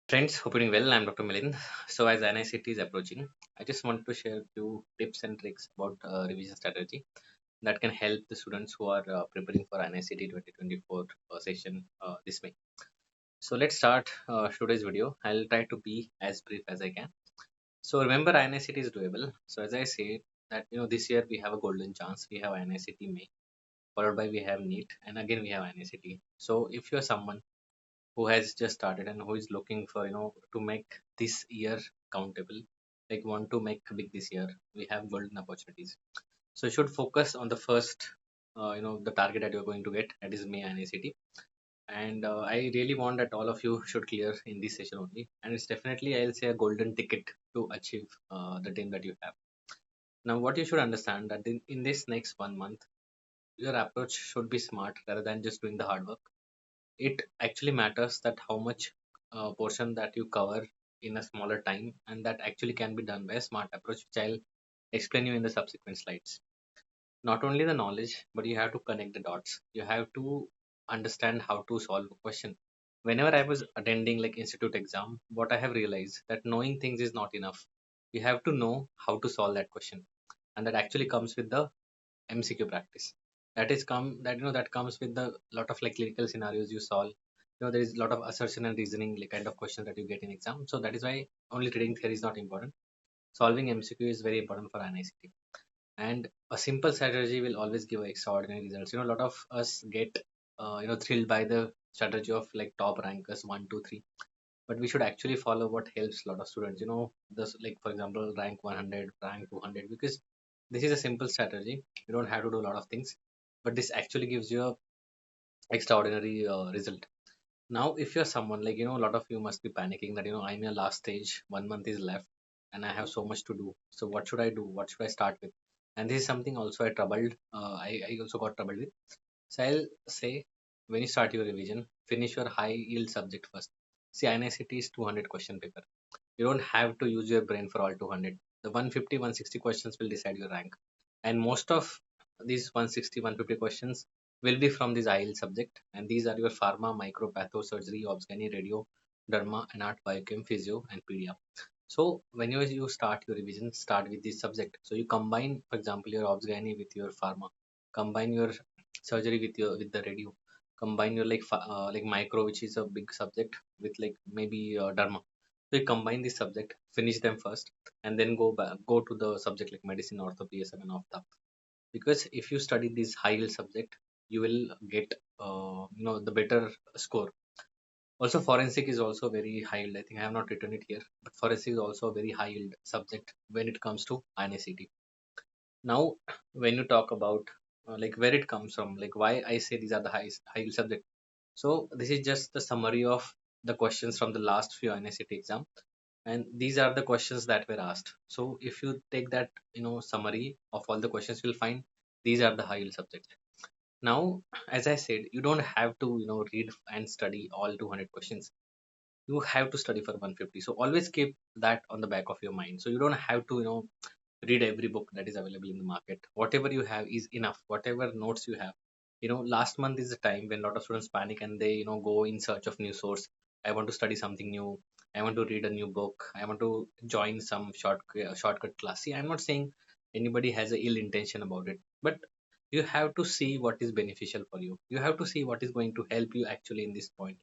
Friends, hope you're doing well. I'm Dr. Milind. So, as INICET is approaching, I just want to share a few tips and tricks about revision strategy that can help the students who are preparing for INICET 2024 session this May. So, let's start today's video. I'll try to be as brief as I can. So, remember, INICET is doable. So, as I said, that this year we have a golden chance. We have INICET May, followed by we have NEET, and again we have INICET. So, if you're someone who has just started and who is looking for to make this year countable, like want to make big this year, we have golden opportunities. So you should focus on the first the target that you're going to get, that is May INICT. And I really want that all of you should clear in this session only, and it's definitely, I'll say, a golden ticket to achieve the dream that you have. Now what you should understand that in this next 1 month, your approach should be smart rather than just doing the hard work. It actually matters that how much portion that you cover in a smaller time, and that actually can be done by a smart approach, which I'll explain you in the subsequent slides. Not only the knowledge, but you have to connect the dots. You have to understand how to solve a question. Whenever I was attending like institute exam, what I have realized that knowing things is not enough. You have to know how to solve that question, and that actually comes with the MCQ practice. That comes with the lot of like clinical scenarios you solve. There is a lot of assertion and reasoning like kind of questions that you get in exam. So that is why only reading theory is not important. Solving MCQ is very important for NICT. And a simple strategy will always give extraordinary results. A lot of us get thrilled by the strategy of like top rankers 1, 2, 3, but we should actually follow what helps a lot of students. This, like for example, rank 100, rank 200, because this is a simple strategy. You don't have to do a lot of things, but this actually gives you a extraordinary result. Now if you're someone like, a lot of you must be panicking that, I'm in a last stage, 1 month is left, and I have so much to do. So what should I do? What should I start with? And this is something also I also got troubled with. So I'll say, when you start your revision, finish your high yield subject first. See, INICT is 200 question paper. You don't have to use your brain for all 200. The 150, 160 questions will decide your rank. And most of these 160, 150 questions will be from this IL subject. And these are your pharma, micro, patho, surgery, obsgyny, radio, derma, anat, biochem, physio, and pedia. So whenever you start your revision, start with this subject. So you combine, for example, your obsgyny with your pharma, combine your surgery with the radio, combine your like micro, which is a big subject, with like maybe derma. So you combine this subject, finish them first, and then go to the subject like medicine, ortho, PSM, and ophtha. Because if you study this high yield subject, you will get the better score. Also, forensic is also very high yield. I think I have not written it here, but forensic is also a very high yield subject when it comes to INICT. Now, when you talk about like where it comes from, like why I say these are the high yield subject. So this is just the summary of the questions from the last few INICT exam, and these are the questions that were asked. So if you take that summary of all the questions, you'll find these are the high yield subjects. Now, as I said, you don't have to read and study all 200 questions. You have to study for 150. So always keep that on the back of your mind. So you don't have to read every book that is available in the market. Whatever you have is enough. Whatever notes you have. Last month is the time when a lot of students panic and they go in search of new source. I want to study something new. I want to read a new book. I want to join some shortcut class. See, I'm not saying anybody has a ill intention about it, but you have to see what is beneficial for you. You have to see what is going to help you actually in this point.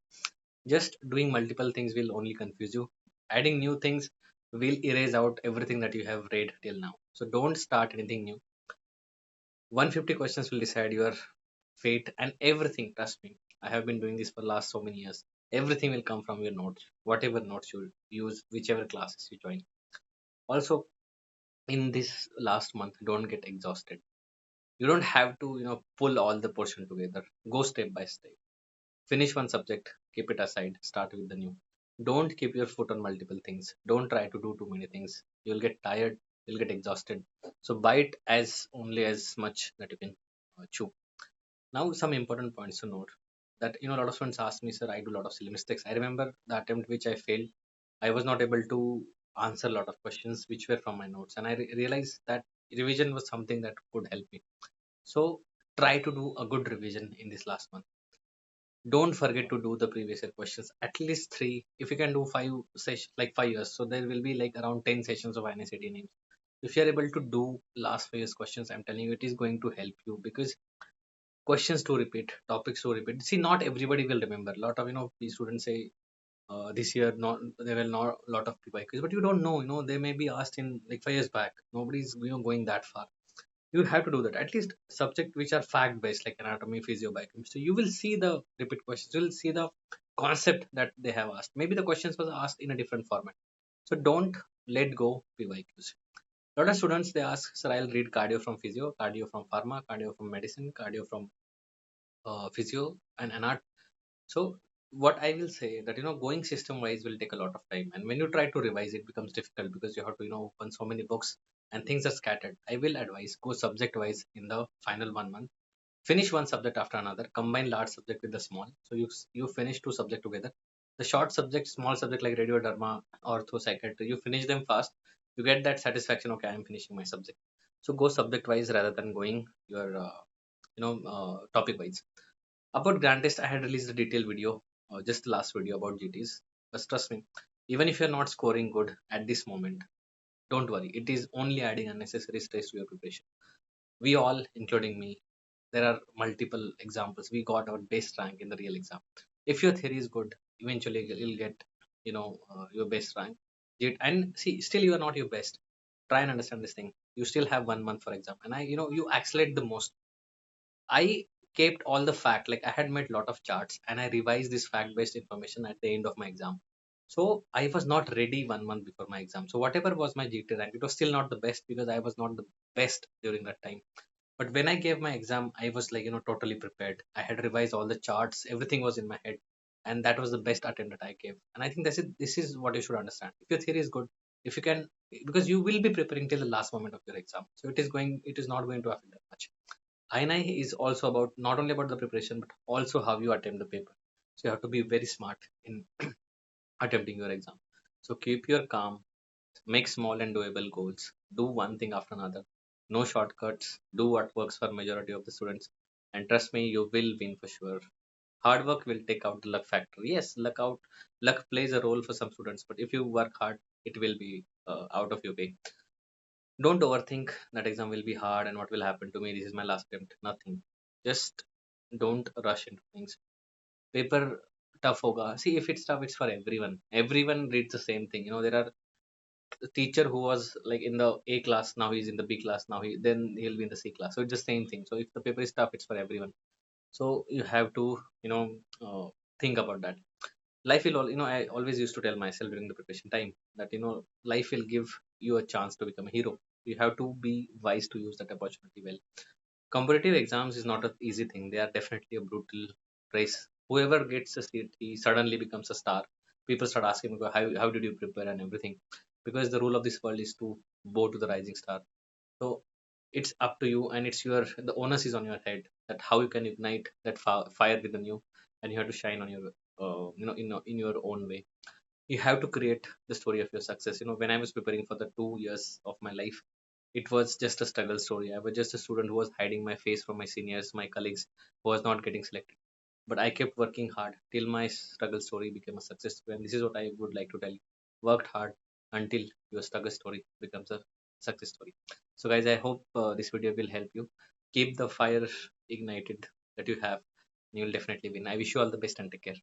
Just doing multiple things will only confuse you. Adding new things will erase out everything that you have read till now. So don't start anything new. 150 questions will decide your fate and everything. Trust me. I have been doing this for last so many years. Everything will come from your notes, whatever notes you use, whichever classes you join. Also, in this last month, don't get exhausted. You don't have to, pull all the portion together. Go step by step. Finish one subject, keep it aside, start with the new. Don't keep your foot on multiple things. Don't try to do too many things. You'll get tired, you'll get exhausted. So bite as only as much that you can chew. Now, some important points to note that a lot of students ask me, sir, I do a lot of silly mistakes. I remember the attempt which I failed. I was not able to answer a lot of questions which were from my notes, and I realized that revision was something that could help me. So try to do a good revision in this last month. Don't forget to do the previous year questions, at least three. If you can do five sessions, like 5 years, so there will be like around 10 sessions of INICET names. If you are able to do last 5 years questions, I'm telling you, it is going to help you, because questions to repeat, topics to repeat. See, not everybody will remember. A lot of these students say this year not there will not a lot of PYQs, but you don't know. They may be asked in like 5 years back. Nobody's going that far. You have to do that. At least subject which are fact based, like anatomy, physio, biochemistry. You will see the repeat questions. You will see the concept that they have asked. Maybe the questions was asked in a different format. So don't let go PYQs. A lot of students they ask, sir, I'll read cardio from physio, cardio from pharma, cardio from medicine, cardio from physio, and anat. So what I will say that going system wise will take a lot of time, and when you try to revise, it becomes difficult because you have to open so many books and things are scattered. I will advise go subject wise in the final 1 month. Finish one subject after another. Combine large subject with the small. So you finish two subject together. The short subject, small subject like radioderma, ortho, psychiatry, you finish them fast. You get that satisfaction. Okay, I am finishing my subject. So go subject wise rather than going your topic wise. About grand test, I had released a detailed video, just the last video about GTs. But trust me, even if you're not scoring good at this moment, don't worry. It is only adding unnecessary stress to your preparation. We all, including me, there are multiple examples. We got our best rank in the real exam. If your theory is good, eventually you'll get, your best rank. And see, still you are not your best. Try and understand this thing. You still have 1 month for exam, and you accelerate the most. I kept all the fact, like I had made lot of charts and I revised this fact based information at the end of my exam. So I was not ready 1 month before my exam. So whatever was my GT rank, it was still not the best because I was not the best during that time. But when I gave my exam, I was like, totally prepared. I had revised all the charts, everything was in my head. And that was the best attempt that I gave. And I think this is what you should understand. If your theory is good, if you can, because you will be preparing till the last moment of your exam. So it is not going to affect that much. INI is also about not only about the preparation, but also how you attempt the paper. So you have to be very smart in attempting your exam. So keep your calm, make small and doable goals, do one thing after another, no shortcuts, do what works for majority of the students, and trust me, you will win for sure. Hard work will take out the luck factor. Yes, luck plays a role for some students, but if you work hard, it will be out of your way. Don't overthink that exam will be hard and what will happen to me. This is my last attempt. Nothing. Just don't rush into things. Paper tough hoga. See, if it's tough, it's for everyone. Everyone reads the same thing. There are a teacher who was like in the A class, now he's in the B class, then he'll be in the C class. So it's the same thing. So if the paper is tough, it's for everyone. So you have to, think about that. Life will all, I always used to tell myself during the preparation time that life will give you a chance to become a hero. You have to be wise to use that opportunity well. Competitive exams is not an easy thing. They are definitely a brutal race. Whoever gets a seat, he suddenly becomes a star. People start asking, how did you prepare and everything? Because the rule of this world is to bow to the rising star. So it's up to you, and the onus is on your head that how you can ignite that fire within you, and you have to shine on your, in your own way. You have to create the story of your success. When I was preparing for the 2 years of my life, it was just a struggle story. I was just a student who was hiding my face from my seniors, my colleagues, who was not getting selected. But I kept working hard till my struggle story became a success story. And this is what I would like to tell you. Worked hard until your struggle story becomes a success story. So guys, I hope this video will help you. Keep the fire ignited that you have. You will definitely win. I wish you all the best and take care.